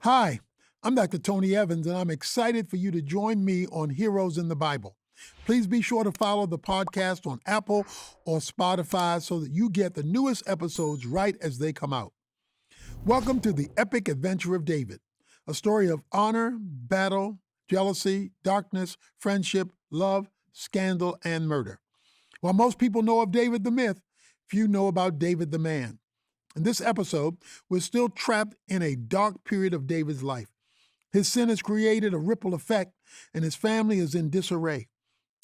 Hi, I'm Dr. Tony Evans, and I'm excited for you to join me on Heroes in the Bible. Please be sure to follow the podcast on Apple or Spotify so that you get the newest episodes right as they come out. Welcome to the epic adventure of David, a story of honor, battle, jealousy, darkness, friendship, love, scandal, and murder. While most people know of David the myth, few know about David the man. In this episode, we're still trapped in a dark period of David's life. His sin has created a ripple effect, and his family is in disarray.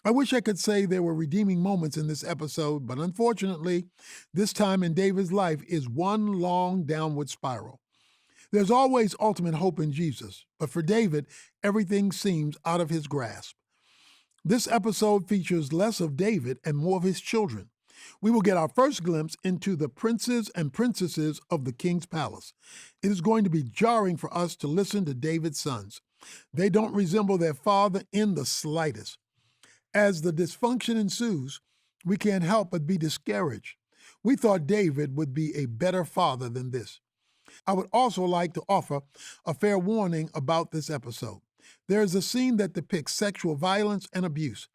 I wish I could say there were redeeming moments in this episode, but unfortunately, this time in David's life is one long downward spiral. There's always ultimate hope in Jesus, but for David, everything seems out of his grasp. This episode features less of David and more of his children. We will get our first glimpse into the princes and princesses of the king's palace. It is going to be jarring for us to listen to David's sons. They don't resemble their father in the slightest. As the dysfunction ensues, we can't help but be discouraged. We thought David would be a better father than this. I would also like to offer a fair warning about this episode. There is a scene that depicts sexual violence and abuse.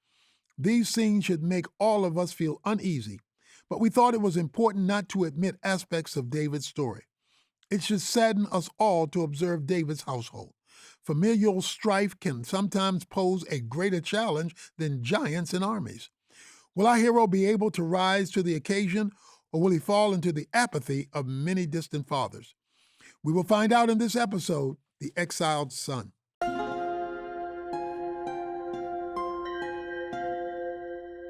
These scenes should make all of us feel uneasy, but we thought it was important not to omit aspects of David's story. It should sadden us all to observe David's household. Familial strife can sometimes pose a greater challenge than giants and armies. Will our hero be able to rise to the occasion, or will he fall into the apathy of many distant fathers? We will find out in this episode, The Exiled Son.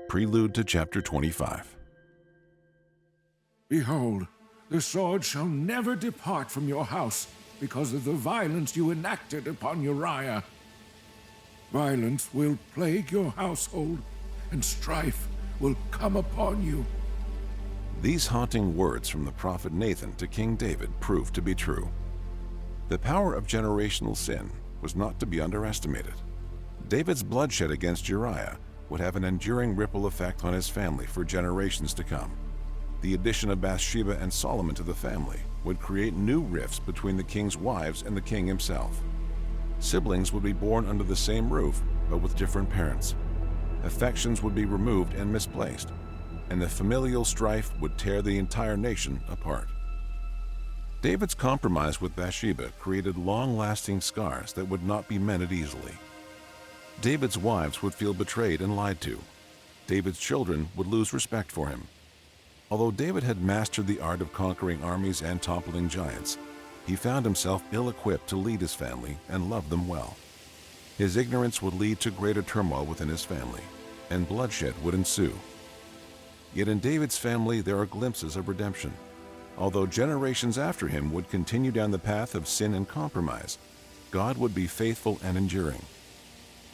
Prelude to chapter 25. Behold, the sword shall never depart from your house because of the violence you enacted upon Uriah. Violence will plague your household, and strife will come upon you. These haunting words from the prophet Nathan to King David proved to be true. The power of generational sin was not to be underestimated. David's bloodshed against Uriah would have an enduring ripple effect on his family for generations to come. The addition of Bathsheba and Solomon to the family would create new rifts between the king's wives and the king himself. Siblings would be born under the same roof, but with different parents. Affections would be removed and misplaced, and the familial strife would tear the entire nation apart. David's compromise with Bathsheba created long-lasting scars that would not be mended easily. David's wives would feel betrayed and lied to. David's children would lose respect for him. Although David had mastered the art of conquering armies and toppling giants, he found himself ill-equipped to lead his family and love them well. His ignorance would lead to greater turmoil within his family, and bloodshed would ensue. Yet in David's family there are glimpses of redemption. Although generations after him would continue down the path of sin and compromise, God would be faithful and enduring.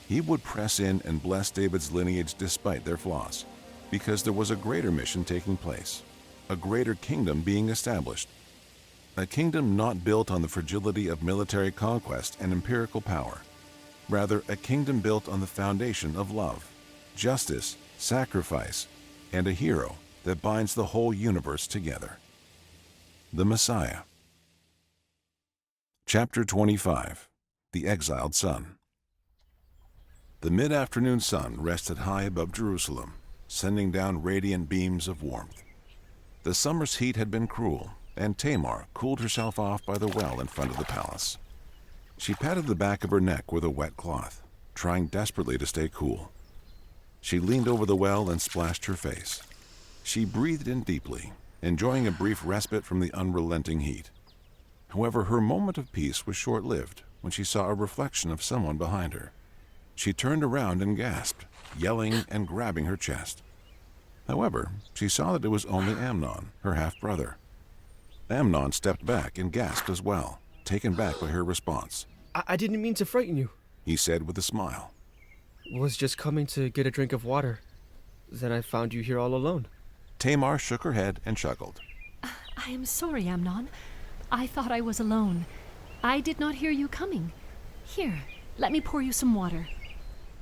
He would press in and bless David's lineage despite their flaws, because there was a greater mission taking place, a greater kingdom being established. A kingdom not built on the fragility of military conquest and empirical power. Rather, a kingdom built on the foundation of love, justice, sacrifice, and a hero that binds the whole universe together. The Messiah. Chapter 25. The Exiled Son. The mid-afternoon sun rested high above Jerusalem, sending down radiant beams of warmth. The summer's heat had been cruel, and Tamar cooled herself off by the well in front of the palace. She patted the back of her neck with a wet cloth, trying desperately to stay cool. She leaned over the well and splashed her face. She breathed in deeply, enjoying a brief respite from the unrelenting heat. However, her moment of peace was short-lived when she saw a reflection of someone behind her. She turned around and gasped, yelling and grabbing her chest. However, she saw that it was only Amnon, her half-brother. Amnon stepped back and gasped as well, taken back by her response. I didn't mean to frighten you, he said with a smile. Was just coming to get a drink of water. Then I found you here all alone. Tamar shook her head and chuckled. I am sorry, Amnon. I thought I was alone. I did not hear you coming. Here, let me pour you some water.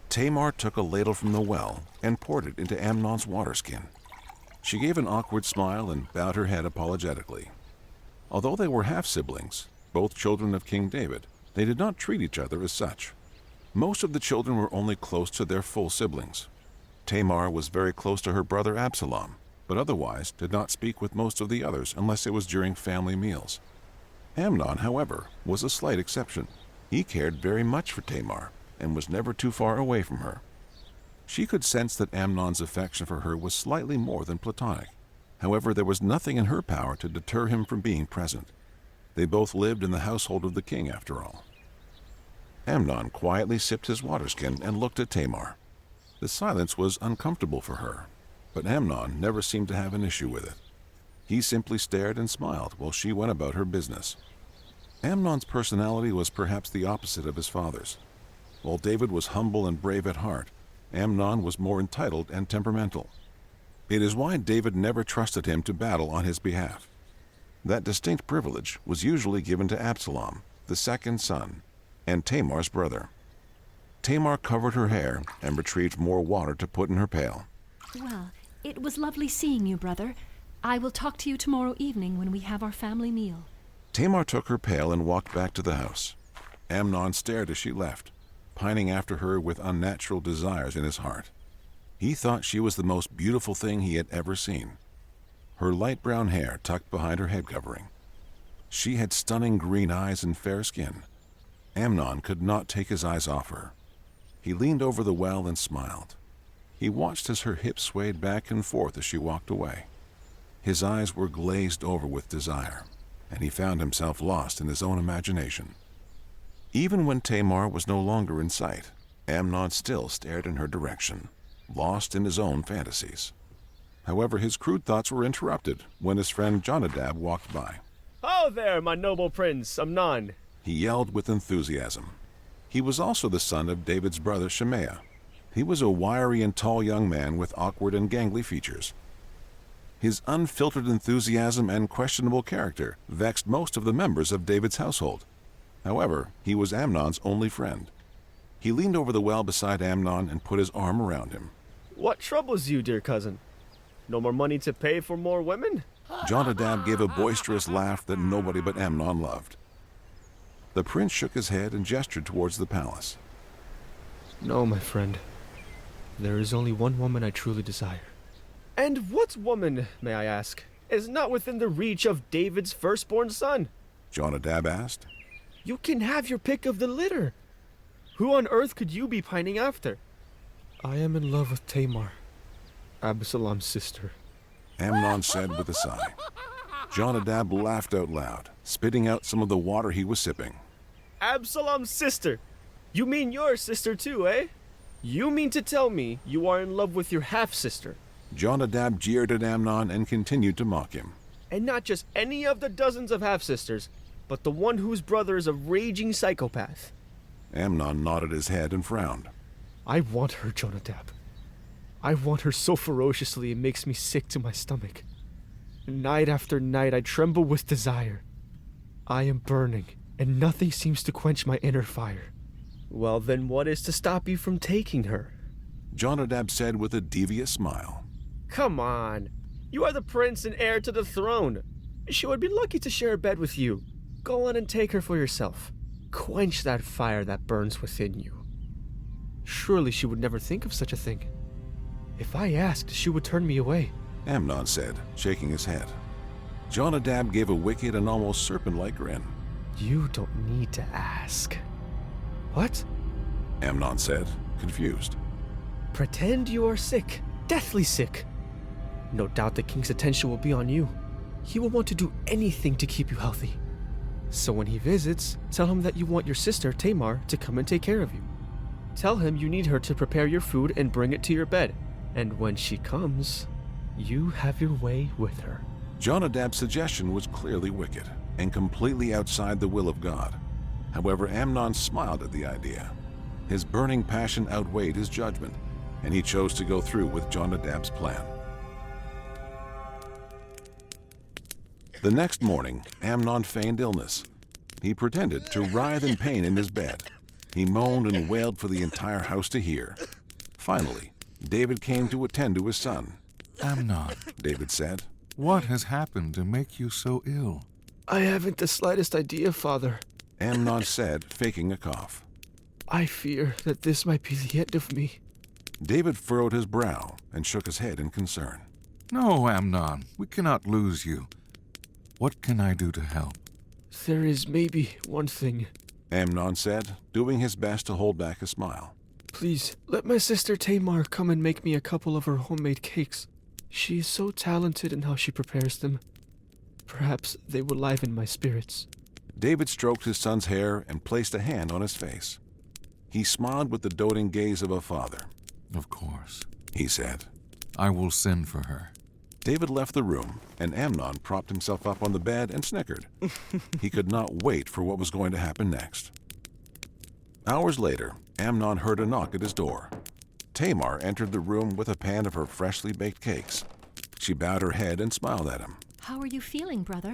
Tamar took a ladle from the well and poured it into Amnon's water skin. She gave an awkward smile and bowed her head apologetically. Although they were half-siblings, both children of King David, they did not treat each other as such. Most of the children were only close to their full siblings. Tamar was very close to her brother Absalom, but otherwise did not speak with most of the others unless it was during family meals. Amnon, however, was a slight exception. He cared very much for Tamar and was never too far away from her. She could sense that Amnon's affection for her was slightly more than platonic. However, there was nothing in her power to deter him from being present. They both lived in the household of the king, after all. Amnon quietly sipped his water skin and looked at Tamar. The silence was uncomfortable for her, but Amnon never seemed to have an issue with it. He simply stared and smiled while she went about her business. Amnon's personality was perhaps the opposite of his father's. While David was humble and brave at heart, Amnon was more entitled and temperamental. It is why David never trusted him to battle on his behalf. That distinct privilege was usually given to Absalom, the second son, and Tamar's brother. Tamar covered her hair and retrieved more water to put in her pail. Well, it was lovely seeing you, brother. I will talk to you tomorrow evening when we have our family meal. Tamar took her pail and walked back to the house. Amnon stared as she left, pining after her with unnatural desires in his heart. He thought she was the most beautiful thing he had ever seen. Her light brown hair tucked behind her head covering. She had stunning green eyes and fair skin. Amnon could not take his eyes off her. He leaned over the well and smiled. He watched as her hips swayed back and forth as she walked away. His eyes were glazed over with desire, and he found himself lost in his own imagination. Even when Tamar was no longer in sight, Amnon still stared in her direction, lost in his own fantasies. However, his crude thoughts were interrupted when his friend Jonadab walked by. "Ho there, my noble prince, Amnon!" He yelled with enthusiasm. He was also the son of David's brother Shimea. He was a wiry and tall young man with awkward and gangly features. His unfiltered enthusiasm and questionable character vexed most of the members of David's household. However, he was Amnon's only friend. He leaned over the well beside Amnon and put his arm around him. "What troubles you, dear cousin? No more money to pay for more women?" Jonadab gave a boisterous laugh that nobody but Amnon loved. The prince shook his head and gestured towards the palace. "No, my friend. There is only one woman I truly desire." "And what woman, may I ask, is not within the reach of David's firstborn son?" Jonadab asked. "You can have your pick of the litter. Who on earth could you be pining after?" "I am in love with Tamar, Absalom's sister," Amnon said with a sigh. Jonadab laughed out loud, spitting out some of the water he was sipping. "Absalom's sister? You mean your sister too, eh? You mean to tell me you are in love with your half-sister?" Jonadab jeered at Amnon and continued to mock him. "And not just any of the dozens of half-sisters, but the one whose brother is a raging psychopath?" Amnon nodded his head and frowned. "I want her, Jonadab. I want her so ferociously it makes me sick to my stomach. Night after night I tremble with desire. I am burning, and nothing seems to quench my inner fire." "Well, then what is to stop you from taking her?" Jonadab said with a devious smile. "Come on. You are the prince and heir to the throne. She would be lucky to share a bed with you. Go on and take her for yourself. Quench that fire that burns within you." "Surely she would never think of such a thing. If I asked, she would turn me away," Amnon said, shaking his head. Jonadab gave a wicked and almost serpent-like grin. "You don't need to ask." "What?" Amnon said, confused. "Pretend you are sick, deathly sick. No doubt the king's attention will be on you. He will want to do anything to keep you healthy. So when he visits, tell him that you want your sister, Tamar, to come and take care of you. Tell him you need her to prepare your food and bring it to your bed. And when she comes, you have your way with her." Jonadab's suggestion was clearly wicked and completely outside the will of God. However, Amnon smiled at the idea. His burning passion outweighed his judgment, and he chose to go through with Jonadab's plan. The next morning, Amnon feigned illness. He pretended to writhe in pain in his bed. He moaned and wailed for the entire house to hear. Finally, David came to attend to his son. Amnon, David said, what has happened to make you so ill? I haven't the slightest idea, Father. Amnon said, faking a cough. I fear that this might be the end of me. David furrowed his brow and shook his head in concern. No, Amnon, we cannot lose you. What can I do to help? There is maybe one thing. Amnon said, doing his best to hold back a smile. Please, let my sister Tamar come and make me a couple of her homemade cakes. She is so talented in how she prepares them. Perhaps they will liven my spirits. David stroked his son's hair and placed a hand on his face. He smiled with the doting gaze of a father. Of course. He said. I will send for her. David left the room, and Amnon propped himself up on the bed and snickered. He could not wait for what was going to happen next. Hours later, Amnon heard a knock at his door. Tamar entered the room with a pan of her freshly baked cakes. She bowed her head and smiled at him. How are you feeling, brother?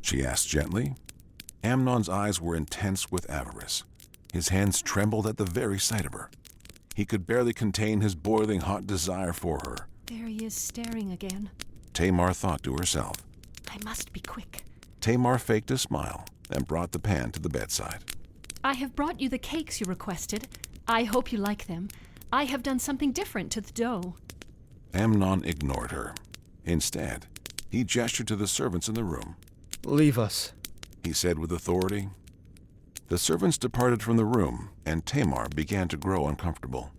She asked gently. Amnon's eyes were intense with avarice. His hands trembled at the very sight of her. He could barely contain his boiling hot desire for her. There he is staring again. Tamar thought to herself. I must be quick. Tamar faked a smile and brought the pan to the bedside. I have brought you the cakes you requested. I hope you like them. I have done something different to the dough. Amnon ignored her. Instead, he gestured to the servants in the room. Leave us, he said with authority. The servants departed from the room, and Tamar began to grow uncomfortable.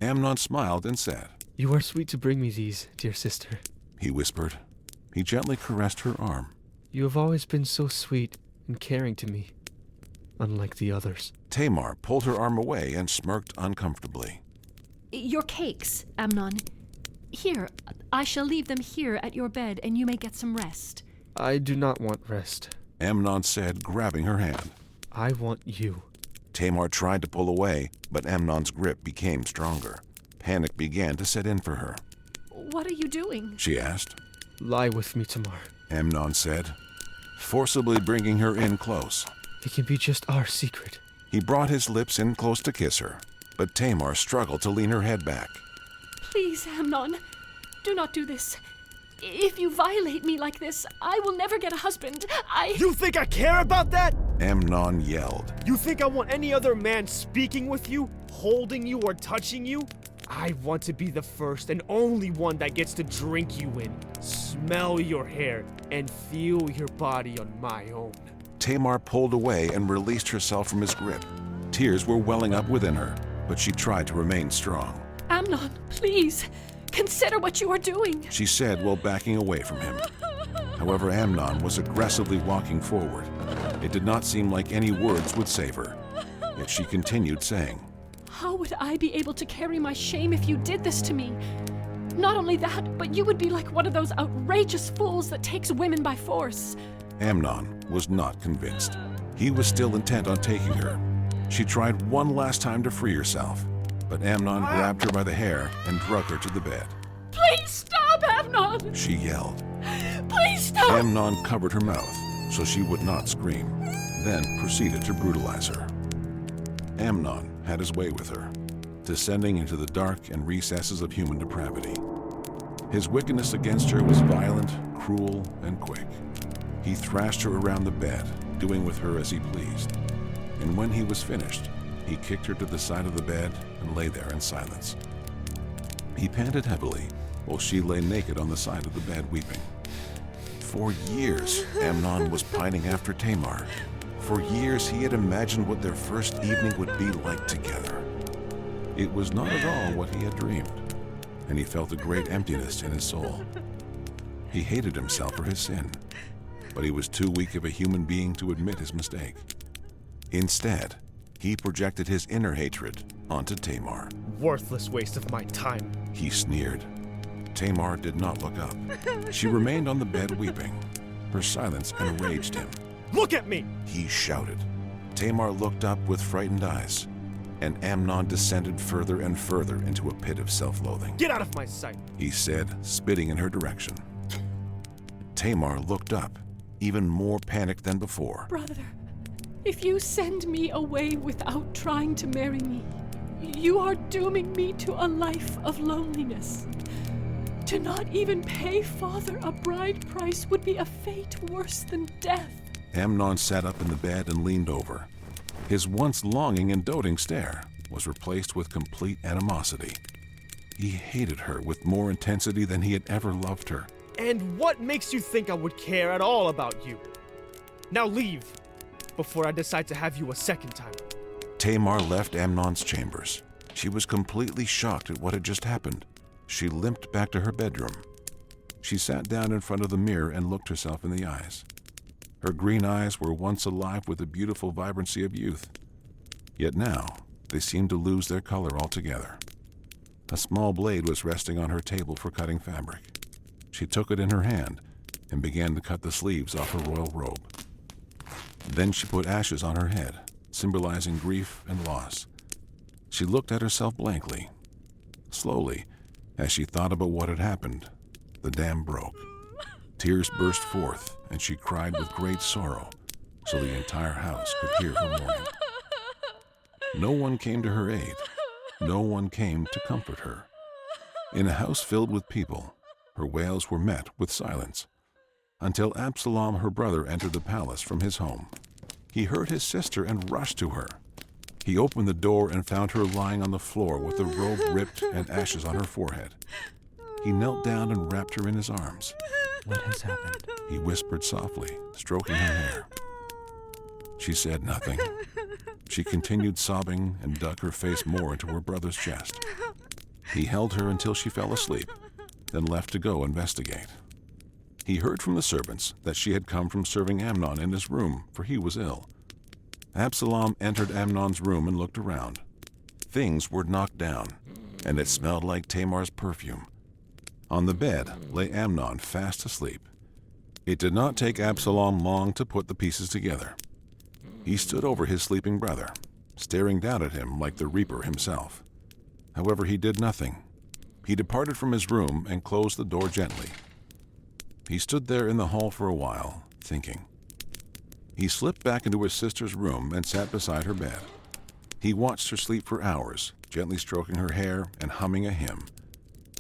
Amnon smiled and said, You are sweet to bring me these, dear sister. He whispered. He gently caressed her arm. You have always been so sweet and caring to me, unlike the others. Tamar pulled her arm away and smirked uncomfortably. Your cakes, Amnon. Here, I shall leave them here at your bed, and you may get some rest. I do not want rest. Amnon said, grabbing her hand. I want you. Tamar tried to pull away, but Amnon's grip became stronger. Panic began to set in for her. What are you doing? She asked. Lie with me, Tamar. Amnon said, forcibly bringing her in close. It can be just our secret. He brought his lips in close to kiss her, but Tamar struggled to lean her head back. Please, Amnon, do not do this. If you violate me like this, I will never get a husband. You think I care about that? Amnon yelled. You think I want any other man speaking with you, holding you, or touching you? I want to be the first and only one that gets to drink you in, smell your hair, and feel your body on my own. Tamar pulled away and released herself from his grip. Tears were welling up within her, but she tried to remain strong. Amnon, please, consider what you are doing, she said while backing away from him. However, Amnon was aggressively walking forward. It did not seem like any words would save her. Yet she continued saying, How would I be able to carry my shame if you did this to me? Not only that, but you would be like one of those outrageous fools that takes women by force. Amnon was not convinced. He was still intent on taking her. She tried one last time to free herself, but Amnon grabbed her by the hair and dragged her to the bed. Please stop, Amnon! She yelled. Please stop! Amnon covered her mouth so she would not scream, then proceeded to brutalize her. Amnon had his way with her, descending into the dark and recesses of human depravity. His wickedness against her was violent, cruel, and quick. He thrashed her around the bed, doing with her as he pleased. And when he was finished, he kicked her to the side of the bed and lay there in silence. He panted heavily while she lay naked on the side of the bed weeping. For years, Amnon was pining after Tamar. For years, he had imagined what their first evening would be like together. It was not at all what he had dreamed, and he felt a great emptiness in his soul. He hated himself for his sin, but he was too weak of a human being to admit his mistake. Instead, he projected his inner hatred onto Tamar. Worthless waste of my time. He sneered. Tamar did not look up. She remained on the bed weeping. Her silence enraged him. Look at me! He shouted. Tamar looked up with frightened eyes, and Amnon descended further and further into a pit of self-loathing. Get out of my sight! He said, spitting in her direction. Tamar looked up, even more panicked than before. Brother, if you send me away without trying to marry me, you are dooming me to a life of loneliness. To not even pay father a bride price would be a fate worse than death. Amnon sat up in the bed and leaned over. His once longing and doting stare was replaced with complete animosity. He hated her with more intensity than he had ever loved her. And what makes you think I would care at all about you? Now leave, before I decide to have you a second time. Tamar left Amnon's chambers. She was completely shocked at what had just happened. She limped back to her bedroom. She sat down in front of the mirror and looked herself in the eyes. Her green eyes were once alive with the beautiful vibrancy of youth. Yet now, they seemed to lose their color altogether. A small blade was resting on her table for cutting fabric. She took it in her hand and began to cut the sleeves off her royal robe. Then she put ashes on her head, symbolizing grief and loss. She looked at herself blankly. Slowly, as she thought about what had happened, the dam broke. Tears burst forth, and she cried with great sorrow, so the entire house could hear her mourning. No one came to her aid. No one came to comfort her. In a house filled with people, her wails were met with silence, until Absalom, her brother, entered the palace from his home. He heard his sister and rushed to her. He opened the door and found her lying on the floor with the robe ripped and ashes on her forehead. He knelt down and wrapped her in his arms. What has happened? He whispered softly, stroking her hair. She said nothing. She continued sobbing and dug her face more into her brother's chest. He held her until she fell asleep, then left to go investigate. He heard from the servants that she had come from serving Amnon in his room, for he was ill. Absalom entered Amnon's room and looked around. Things were knocked down, and it smelled like Tamar's perfume. On the bed lay Amnon fast asleep. It did not take Absalom long to put the pieces together. He stood over his sleeping brother, staring down at him like the reaper himself. However, he did nothing. He departed from his room and closed the door gently. He stood there in the hall for a while, thinking. He slipped back into his sister's room and sat beside her bed. He watched her sleep for hours, gently stroking her hair and humming a hymn.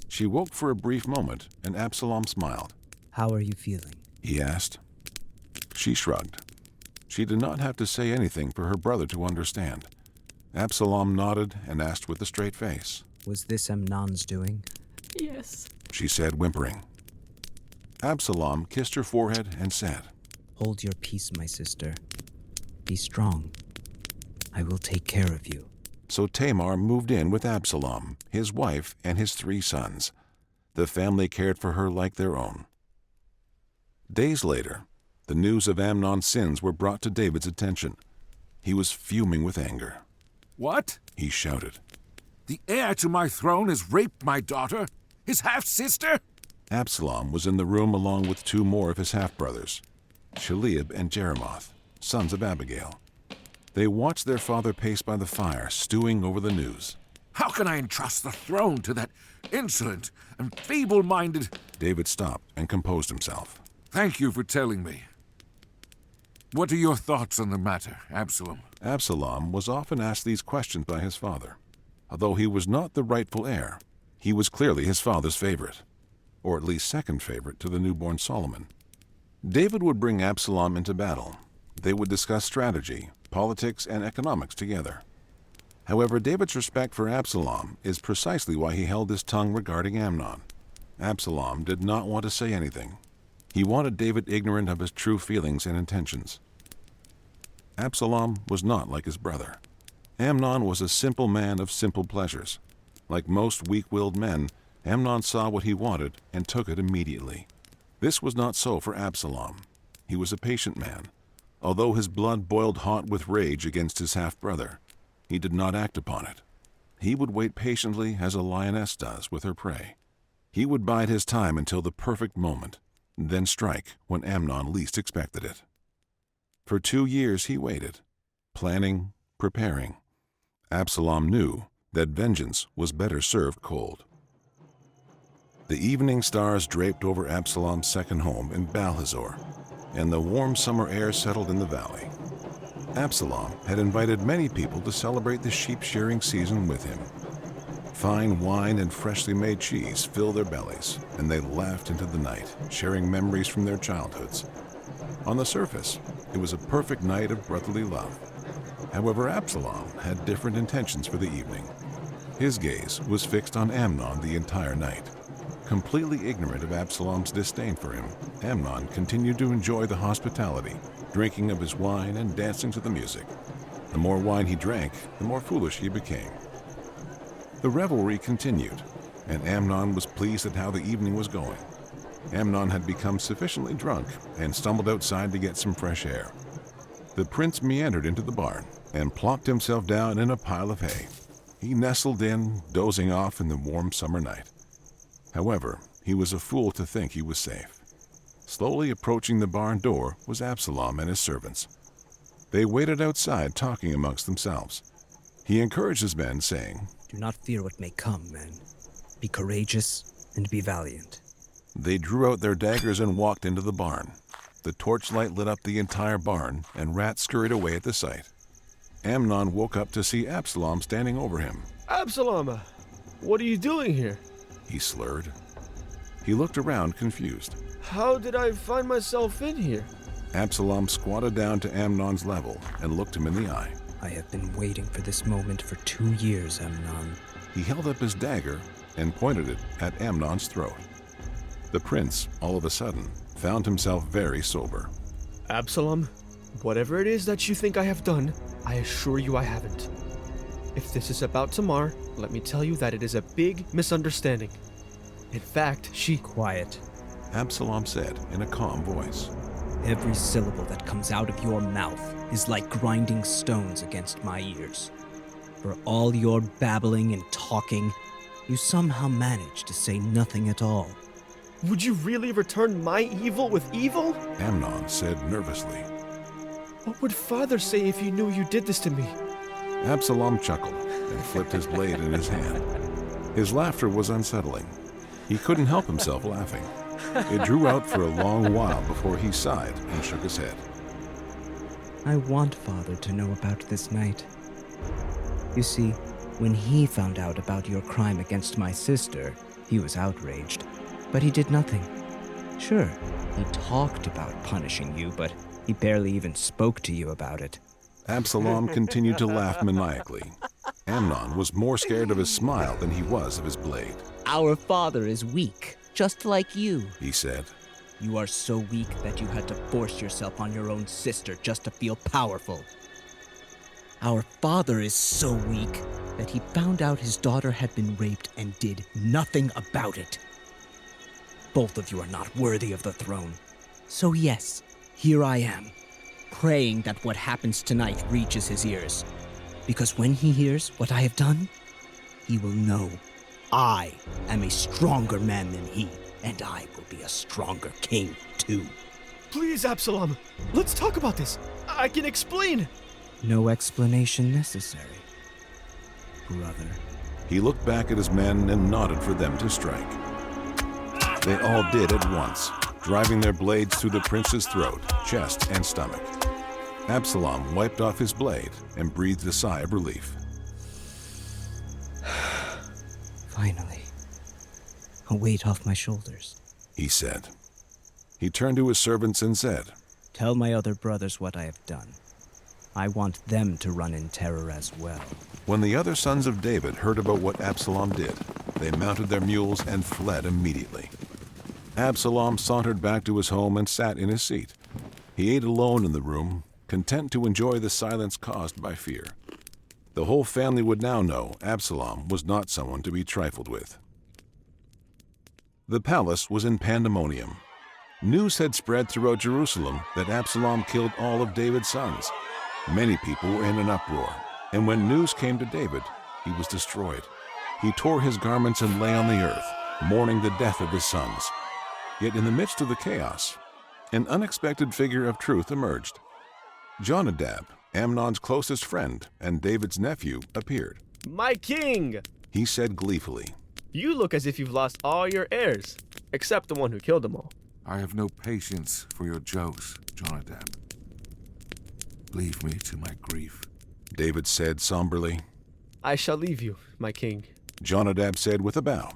She woke for a brief moment, and Absalom smiled. How are you feeling? He asked. She shrugged. She did not have to say anything for her brother to understand. Absalom nodded and asked with a straight face. Was this Amnon's doing? Yes. She said, whimpering. Absalom kissed her forehead and said, Hold your peace, my sister. Be strong. I will take care of you. So Tamar moved in with Absalom, his wife, and his 3 sons. The family cared for her like their own. Days later, the news of Amnon's sins were brought to David's attention. He was fuming with anger. What? He shouted. The heir to my throne has raped my daughter? His half-sister? Absalom was in the room along with 2 more of his half-brothers, Shaleab and Jeremoth, sons of Abigail. They watched their father pace by the fire, stewing over the news. How can I entrust the throne to that insolent and feeble-minded... David stopped and composed himself. Thank you for telling me. What are your thoughts on the matter, Absalom? Absalom was often asked these questions by his father. Although he was not the rightful heir, he was clearly his father's favorite, or at least second favorite to the newborn Solomon. David would bring Absalom into battle. They would discuss strategy, politics, and economics together. However, David's respect for Absalom is precisely why he held his tongue regarding Amnon. Absalom did not want to say anything. He wanted David ignorant of his true feelings and intentions. Absalom was not like his brother. Amnon was a simple man of simple pleasures. Like most weak-willed men, Amnon saw what he wanted and took it immediately. This was not so for Absalom. He was a patient man. Although his blood boiled hot with rage against his half-brother, he did not act upon it. He would wait patiently as a lioness does with her prey. He would bide his time until the perfect moment, then strike when Amnon least expected it. For 2 years he waited, planning, preparing. Absalom knew that vengeance was better served cold. The evening stars draped over Absalom's second home in Baal-Hazor, and the warm summer air settled in the valley. Absalom had invited many people to celebrate the sheep shearing season with him. Fine wine and freshly made cheese filled their bellies, and they laughed into the night, sharing memories from their childhoods. On the surface, It was a perfect night of brotherly love. However, Absalom had different intentions for the evening. His gaze was fixed on Amnon the entire night. Completely ignorant of Absalom's disdain for him, Amnon continued to enjoy the hospitality, drinking of his wine and dancing to the music. The more wine he drank, the more foolish he became. The revelry continued, and Amnon was pleased at how the evening was going. Amnon had become sufficiently drunk and stumbled outside to get some fresh air. The prince meandered into the barn and plopped himself down in a pile of hay. He nestled in, dozing off in the warm summer night. However, he was a fool to think he was safe. Slowly approaching the barn door was Absalom and his servants. They waited outside, talking amongst themselves. He encouraged his men, saying, Do not fear what may come, men. Be courageous and be valiant. They drew out their daggers and walked into the barn. The torchlight lit up the entire barn, and rats scurried away at the sight. Amnon woke up to see Absalom standing over him. Absalom, what are you doing here? He slurred. He looked around, confused. How did I find myself in here? Absalom squatted down to Amnon's level and looked him in the eye. I have been waiting for this moment for 2 years, Amnon. He held up his dagger and pointed it at Amnon's throat. The prince, all of a sudden, found himself very sober. Absalom, whatever it is that you think I have done, I assure you I haven't. If this is about Tamar, let me tell you that it is a big misunderstanding. In fact, she... Quiet. Absalom said in a calm voice. Every syllable that comes out of your mouth is like grinding stones against my ears. For all your babbling and talking, you somehow manage to say nothing at all. Would you really return my evil with evil? Amnon said nervously. What would Father say if he knew you did this to me? Absalom chuckled and flipped his blade in his hand. His laughter was unsettling. He couldn't help himself laughing. It drew out for a long while before he sighed and shook his head. I want Father to know about this night. You see, when he found out about your crime against my sister, he was outraged. But he did nothing. Sure, he talked about punishing you, but he barely even spoke to you about it. Absalom continued to laugh maniacally. Amnon was more scared of his smile than he was of his blade. Our father is weak, just like you, He said. You are so weak that you had to force yourself on your own sister just to feel powerful. Our father is so weak that he found out his daughter had been raped and did nothing about it. Both of you are not worthy of the throne. So yes, here I am, praying that what happens tonight reaches his ears. Because when he hears what I have done, he will know I am a stronger man than he, and I will be a stronger king too. Please, Absalom, let's talk about this. I can explain. No explanation necessary, brother. He looked back at his men and nodded for them to strike. They all did at once, driving their blades through the prince's throat, chest, and stomach. Absalom wiped off his blade and breathed a sigh of relief. Finally, a weight off my shoulders. He said. He turned to his servants and said, Tell my other brothers what I have done. I want them to run in terror as well. When the other sons of David heard about what Absalom did, they mounted their mules and fled immediately. Absalom sauntered back to his home and sat in his seat. He ate alone in the room, content to enjoy the silence caused by fear. The whole family would now know Absalom was not someone to be trifled with. The palace was in pandemonium. News had spread throughout Jerusalem that Absalom killed all of David's sons. Many people were in an uproar, and when news came to David, he was destroyed. He tore his garments and lay on the earth, mourning the death of his sons. Yet in the midst of the chaos, an unexpected figure of truth emerged. Jonadab, Amnon's closest friend and David's nephew, appeared. My king! He said gleefully, You look as if you've lost all your heirs, except the one who killed them all. I have no patience for your jokes, Jonadab. Leave me to my grief. David said somberly. I shall leave you, my king. Jonadab said with a bow.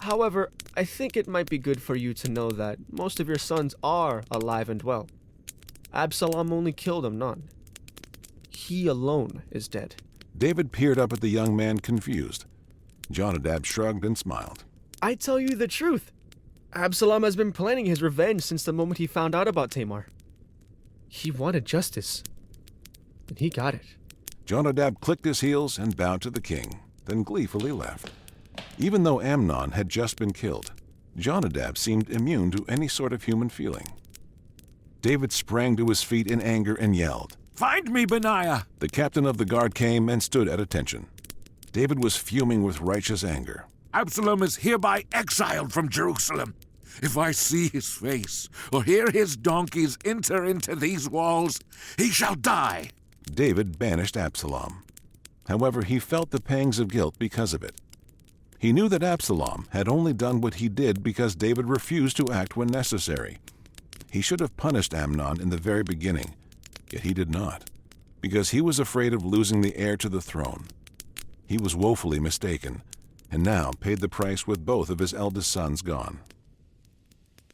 However, I think it might be good for you to know that most of your sons are alive and well. Absalom only killed Amnon. He alone is dead. David peered up at the young man, confused. Jonadab shrugged and smiled. I tell you the truth. Absalom has been planning his revenge since the moment he found out about Tamar. He wanted justice, and he got it. Jonadab clicked his heels and bowed to the king, then gleefully left. Even though Amnon had just been killed, Jonadab seemed immune to any sort of human feeling. David sprang to his feet in anger and yelled. Find me Benaiah! The captain of the guard came and stood at attention. David was fuming with righteous anger. Absalom is hereby exiled from Jerusalem. If I see his face or hear his donkeys enter into these walls, he shall die. David banished Absalom. However, he felt the pangs of guilt because of it. He knew that Absalom had only done what he did because David refused to act when necessary. He should have punished Amnon in the very beginning, yet he did not, because he was afraid of losing the heir to the throne. He was woefully mistaken, and now paid the price with both of his eldest sons gone.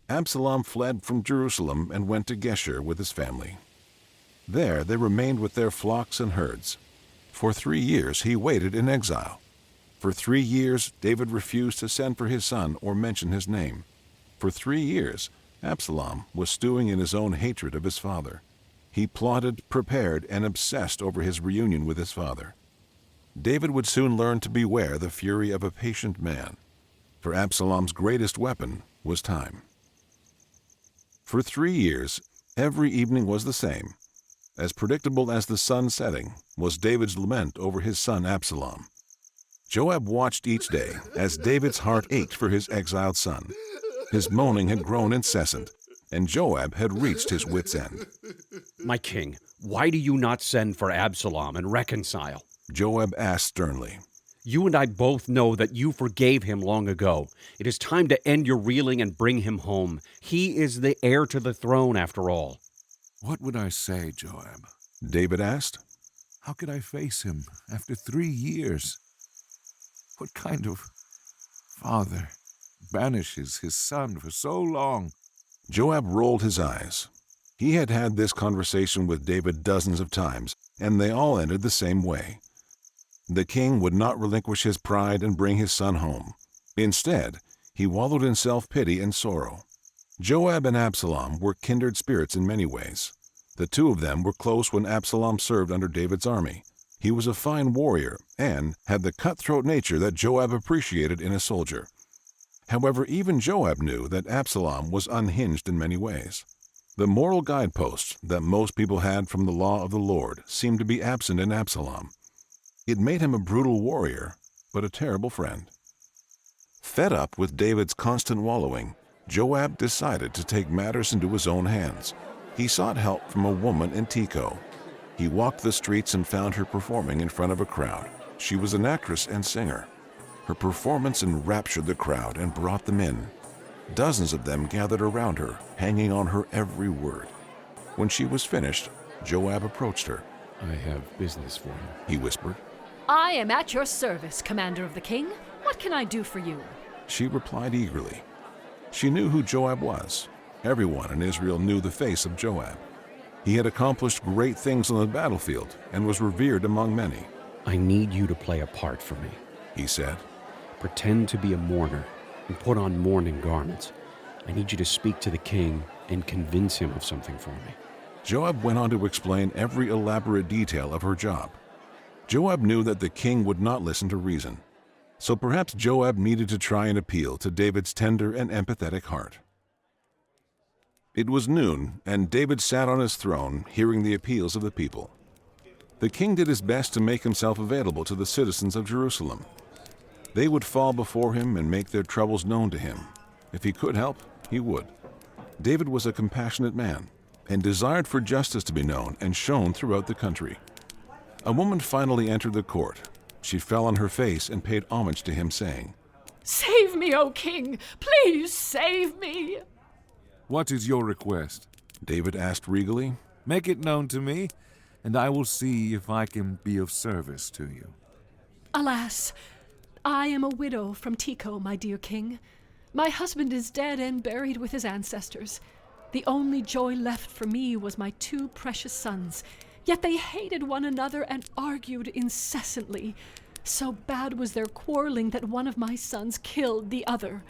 Absalom fled from Jerusalem and went to Geshur with his family. There they remained with their flocks and herds. For 3 years he waited in exile. For 3 years David refused to send for his son or mention his name. For 3 years Absalom was stewing in his own hatred of his father. He plotted, prepared, and obsessed over his reunion with his father. David would soon learn to beware the fury of a patient man, for Absalom's greatest weapon was time. For 3 years, every evening was the same. As predictable as the sun setting was David's lament over his son Absalom. Joab watched each day as David's heart ached for his exiled son. His moaning had grown incessant, and Joab had reached his wit's end. My king, why do you not send for Absalom and reconcile? Joab asked sternly. You and I both know that you forgave him long ago. It is time to end your reeling and bring him home. He is the heir to the throne, after all. What would I say, Joab? David asked. How could I face him after 3 years? What kind of father banishes his son for so long? Joab rolled his eyes. He had had this conversation with David dozens of times, and they all ended the same way. The king would not relinquish his pride and bring his son home. Instead, he wallowed in self-pity and sorrow. Joab and Absalom were kindred spirits in many ways. The two of them were close when Absalom served under David's army. He was a fine warrior and had the cutthroat nature that Joab appreciated in a soldier. However, even Joab knew that Absalom was unhinged in many ways. The moral guideposts that most people had from the law of the Lord seemed to be absent in Absalom. It made him a brutal warrior, but a terrible friend. Fed up with David's constant wallowing, Joab decided to take matters into his own hands. He sought help from a woman in Tekoa. He walked the streets and found her performing in front of a crowd. She was an actress and singer. Her performance enraptured the crowd and brought them in. Dozens of them gathered around her, hanging on her every word. When she was finished, Joab approached her. I have business for you, he whispered. I am at your service, Commander of the King. What can I do for you? She replied eagerly. She knew who Joab was. Everyone in Israel knew the face of Joab. He had accomplished great things on the battlefield and was revered among many. I need you to play a part for me, he said. Pretend to be a mourner and put on mourning garments. I need you to speak to the king and convince him of something for me. Joab went on to explain every elaborate detail of her job. Joab knew that the king would not listen to reason, so perhaps Joab needed to try and appeal to David's tender and empathetic heart. It was noon, and David sat on his throne, hearing the appeals of the people. The king did his best to make himself available to the citizens of Jerusalem. They would fall before him and make their troubles known to him. If he could help, he would. David was a compassionate man and desired for justice to be known and shown throughout the country. A woman finally entered the court. She fell on her face and paid homage to him, saying, Save me, O king! Please save me! What is your request? David asked regally. Make it known to me, and I will see if I can be of service to you. Alas, I am a widow from Tekoa, my dear king. My husband is dead and buried with his ancestors. The only joy left for me was my 2 precious sons. Yet they hated one another and argued incessantly. So bad was their quarreling that one of my sons killed the other.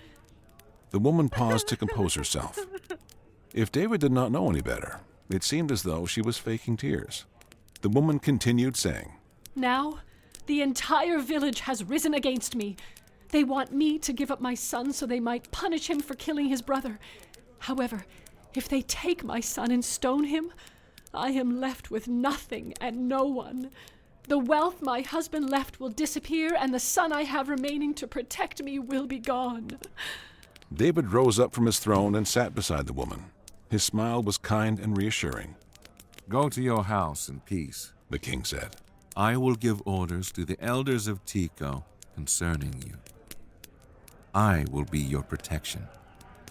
The woman paused to compose herself. If David did not know any better, it seemed as though she was faking tears. The woman continued saying, Now, the entire village has risen against me. They want me to give up my son so they might punish him for killing his brother. However, if they take my son and stone him, I am left with nothing and no one. The wealth my husband left will disappear, and the son I have remaining to protect me will be gone. David rose up from his throne and sat beside the woman. His smile was kind and reassuring. Go to your house in peace, The king said. I will give orders to the elders of Tekoa concerning you. I will be your protection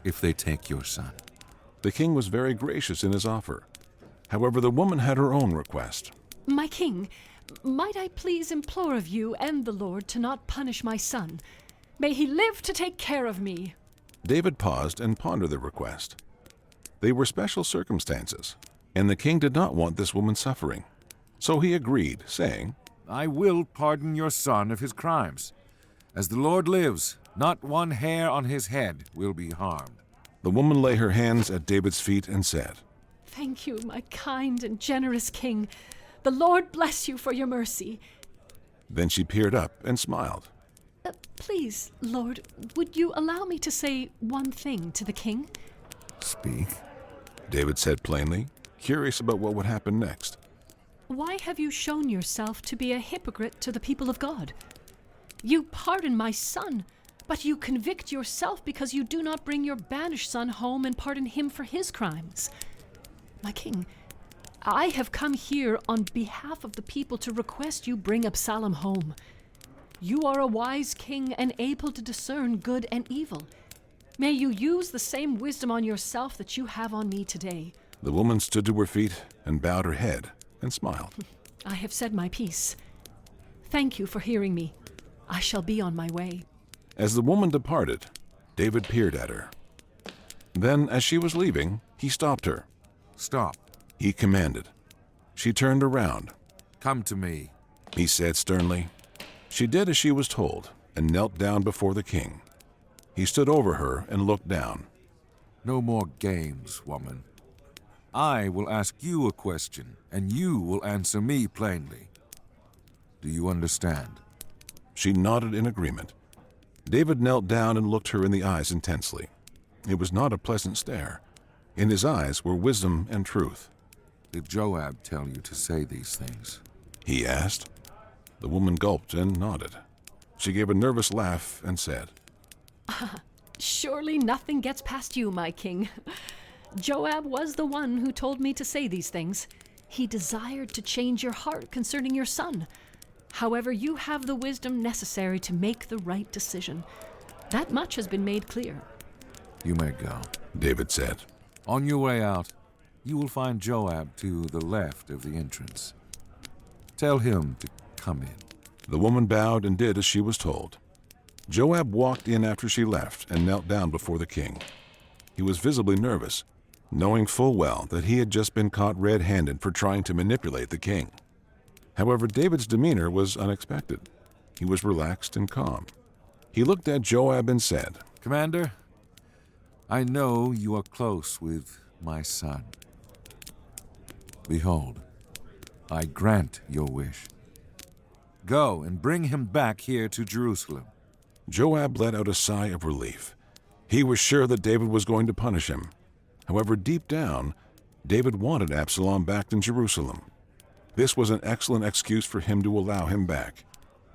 if they take your son. The king was very gracious in his offer. However, the woman had her own request. My king, might I please implore of you and the Lord to not punish my son? May he live to take care of me. David paused and pondered the request. They were special circumstances, and the king did not want this woman suffering. So he agreed, saying, I will pardon your son of his crimes. As the Lord lives, not one hair on his head will be harmed. The woman lay her hands at David's feet and said, Thank you, my kind and generous king. The Lord bless you for your mercy. Then she peered up and smiled. Please, Lord, would you allow me to say one thing to the king? Speak. David said plainly, curious about what would happen next. Why have you shown yourself to be a hypocrite to the people of God? You pardon my son, but you convict yourself because you do not bring your banished son home and pardon him for his crimes. My king, I have come here on behalf of the people to request you bring Absalom home. You are a wise king and able to discern good and evil. May you use the same wisdom on yourself that you have on me today. The woman stood to her feet and bowed her head and smiled. I have said my piece. Thank you for hearing me. I shall be on my way. As the woman departed, David peered at her. Then, as she was leaving, he stopped her. Stop. He commanded. She turned around. Come to me. He said sternly. She did as she was told and knelt down before the king. He stood over her and looked down. No more games, woman. I will ask you a question, and you will answer me plainly. Do you understand? She nodded in agreement. David knelt down and looked her in the eyes intensely. It was not a pleasant stare. In his eyes were wisdom and truth. Did Joab tell you to say these things? He asked. The woman gulped and nodded. She gave a nervous laugh and said, Surely nothing gets past you, my king. Joab was the one who told me to say these things. He desired to change your heart concerning your son. However, you have the wisdom necessary to make the right decision. That much has been made clear. You may go. David said. On your way out, you will find Joab to the left of the entrance. Tell him to come in. The woman bowed and did as she was told. Joab walked in after she left and knelt down before the king. He was visibly nervous, knowing full well that he had just been caught red-handed for trying to manipulate the king. However, David's demeanor was unexpected. He was relaxed and calm. He looked at Joab and said, Commander, I know you are close with my son. Behold, I grant your wish. Go and bring him back here to Jerusalem. Joab let out a sigh of relief. He was sure that David was going to punish him. However, deep down, David wanted Absalom back in Jerusalem. This was an excellent excuse for him to allow him back.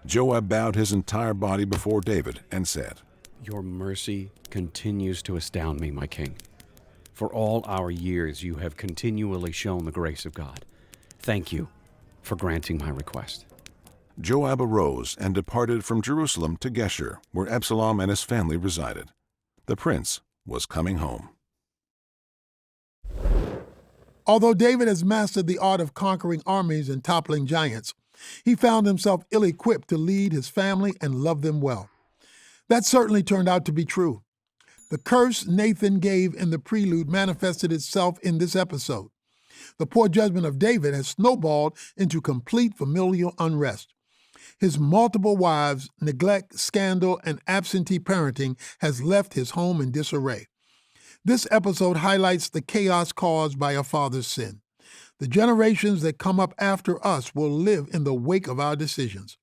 Joab bowed his entire body before David and said, Your mercy continues to astound me, my king. For all our years, you have continually shown the grace of God. Thank you for granting my request. Joab arose and departed from Jerusalem to Geshur, where Absalom and his family resided. The prince was coming home. Although David has mastered the art of conquering armies and toppling giants, he found himself ill-equipped to lead his family and love them well. That certainly turned out to be true. The curse Nathan gave in the prelude manifested itself in this episode. The poor judgment of David has snowballed into complete familial unrest. His multiple wives, neglect, scandal, and absentee parenting has left his home in disarray. This episode highlights the chaos caused by a father's sin. The generations that come up after us will live in the wake of our decisions.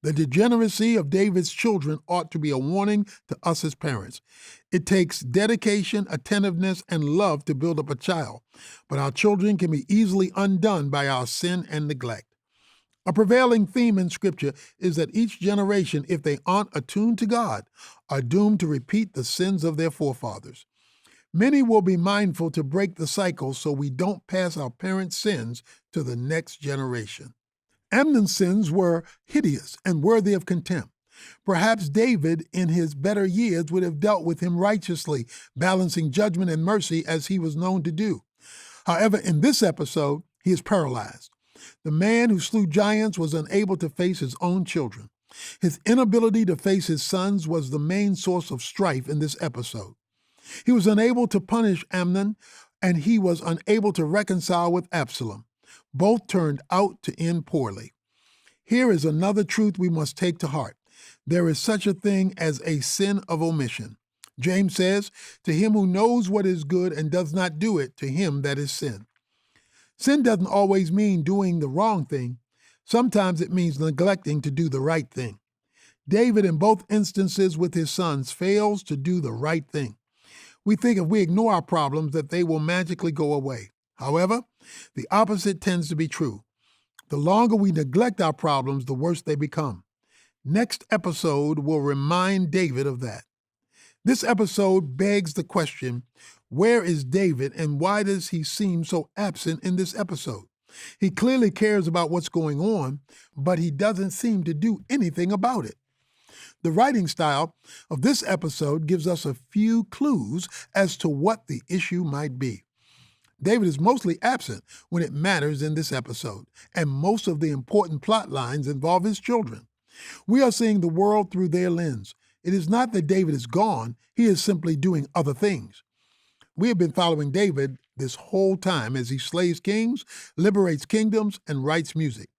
The degeneracy of David's children ought to be a warning to us as parents. It takes dedication, attentiveness, and love to build up a child, but our children can be easily undone by our sin and neglect. A prevailing theme in Scripture is that each generation, if they aren't attuned to God, are doomed to repeat the sins of their forefathers. Many will be mindful to break the cycle so we don't pass our parents' sins to the next generation. Amnon's sins were hideous and worthy of contempt. Perhaps David, in his better years, would have dealt with him righteously, balancing judgment and mercy as he was known to do. However, in this episode, he is paralyzed. The man who slew giants was unable to face his own children. His inability to face his sons was the main source of strife in this episode. He was unable to punish Amnon, and he was unable to reconcile with Absalom. Both turned out to end poorly. Here is another truth we must take to heart. There is such a thing as a sin of omission. James says, "To him who knows what is good and does not do it, to him that is sin." Sin doesn't always mean doing the wrong thing. Sometimes it means neglecting to do the right thing. David, in both instances with his sons, fails to do the right thing. We think if we ignore our problems that they will magically go away. However, the opposite tends to be true. The longer we neglect our problems, the worse they become. Next episode will remind David of that. This episode begs the question, where is David and why does he seem so absent in this episode? He clearly cares about what's going on, but he doesn't seem to do anything about it. The writing style of this episode gives us a few clues as to what the issue might be. David is mostly absent when it matters in this episode, and most of the important plot lines involve his children. We are seeing the world through their lens. It is not that David is gone, he is simply doing other things. We have been following David this whole time as he slays kings, liberates kingdoms, and writes music.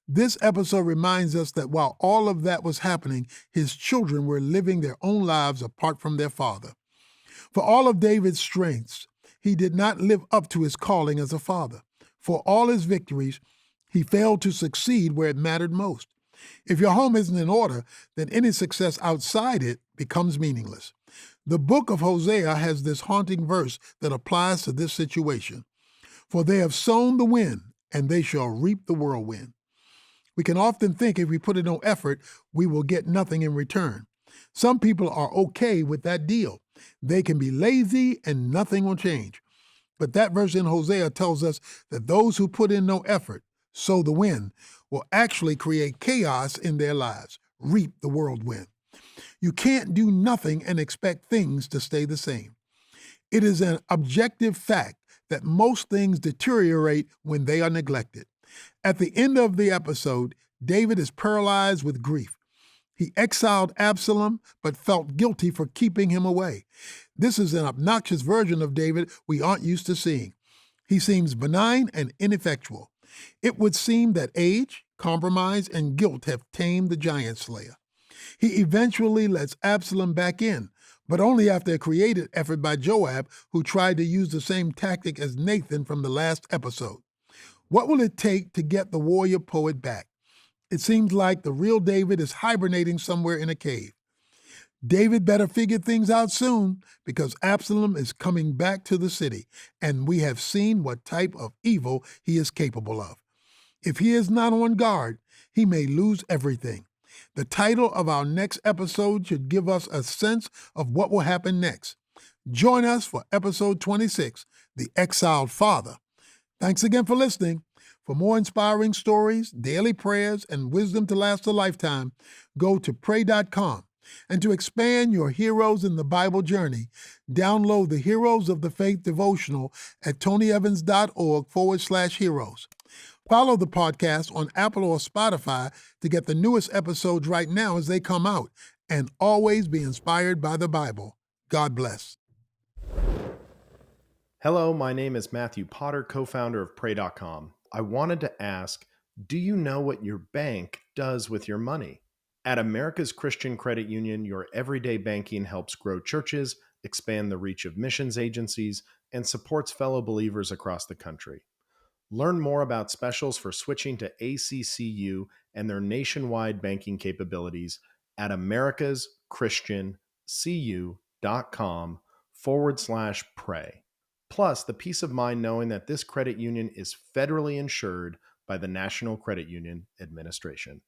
This episode reminds us that while all of that was happening, his children were living their own lives apart from their father. For all of David's strengths, he did not live up to his calling as a father. For all his victories, he failed to succeed where it mattered most. If your home isn't in order, then any success outside it becomes meaningless. The book of Hosea has this haunting verse that applies to this situation. For they have sown the wind, and they shall reap the whirlwind. We can often think if we put in no effort, we will get nothing in return. Some people are okay with that deal. They can be lazy and nothing will change. But that verse in Hosea tells us that those who put in no effort, sow the wind, will actually create chaos in their lives, reap the whirlwind. You can't do nothing and expect things to stay the same. It is an objective fact that most things deteriorate when they are neglected. At the end of the episode, David is paralyzed with grief. He exiled Absalom, but felt guilty for keeping him away. This is an obnoxious version of David we aren't used to seeing. He seems benign and ineffectual. It would seem that age, compromise, and guilt have tamed the giant slayer. He eventually lets Absalom back in, but only after a creative effort by Joab, who tried to use the same tactic as Nathan from the last episode. What will it take to get the warrior poet back? It seems like the real David is hibernating somewhere in a cave. David better figure things out soon because Absalom is coming back to the city, and we have seen what type of evil he is capable of. If he is not on guard, he may lose everything. The title of our next episode should give us a sense of what will happen next. Join us for episode 26, The Exiled Father. Thanks again for listening. For more inspiring stories, daily prayers, and wisdom to last a lifetime, go to pray.com. And to expand your Heroes in the Bible journey, download the Heroes of the Faith devotional at tonyevans.org/heroes. Follow the podcast on Apple or Spotify to get the newest episodes right now as they come out, and always be inspired by the Bible. God bless. Hello, my name is Matthew Potter, co-founder of pray.com. I wanted to ask, do you know what your bank does with your money? At America's Christian Credit Union, your everyday banking helps grow churches, expand the reach of missions agencies, and supports fellow believers across the country. Learn more about specials for switching to ACCU and their nationwide banking capabilities at americaschristiancu.com/pray. Plus, the peace of mind knowing that this credit union is federally insured by the National Credit Union Administration.